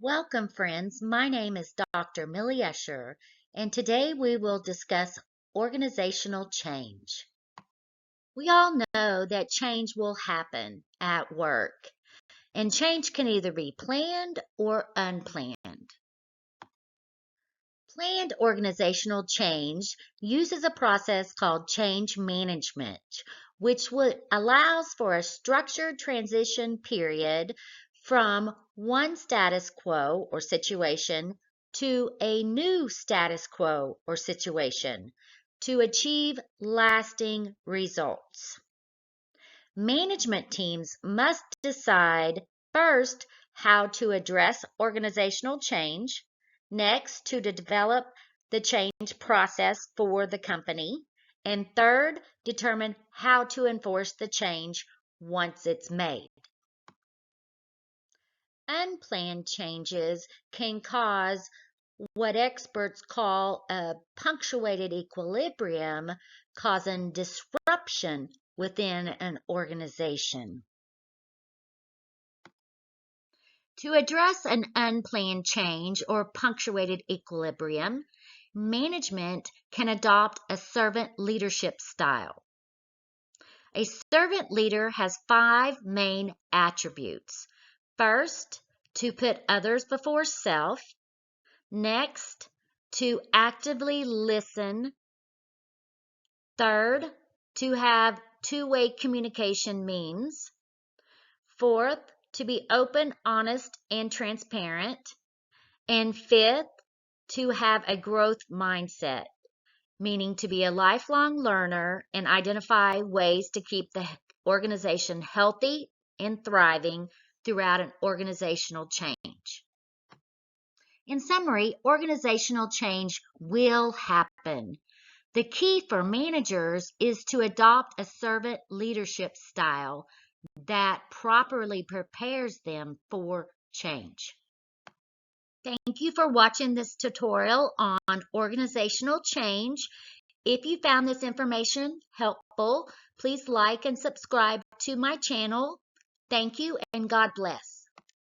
Welcome, friends. My name is Dr. Millie, and today we will discuss organizational change. We all know that change will happen at work, and change can either be planned or unplanned. Planned organizational change uses a process called change management, which allows for a structured transition period from one status quo or situation to a new status quo or situation to achieve lasting results. Management teams must decide first how to address organizational change, next to develop the change process for the company, and third, determine how to enforce the change once it's made. Unplanned changes can cause what experts call a punctuated equilibrium, causing disruption within an organization. To address an unplanned change or punctuated equilibrium, management can adopt a servant leadership style. A servant leader has 5 main attributes. First, to put others before self. Next, to actively listen. Third, to have two-way communication means. Fourth, to be open, honest, and transparent. And fifth, to have a growth mindset, meaning to be a lifelong learner and identify ways to keep the organization healthy and thriving throughout an organizational change. In summary, organizational change will happen. The key for managers is to adopt a servant leadership style that properly prepares them for change. Thank you for watching this tutorial on organizational change. If you found this information helpful, please like and subscribe to my channel. Thank you and God bless.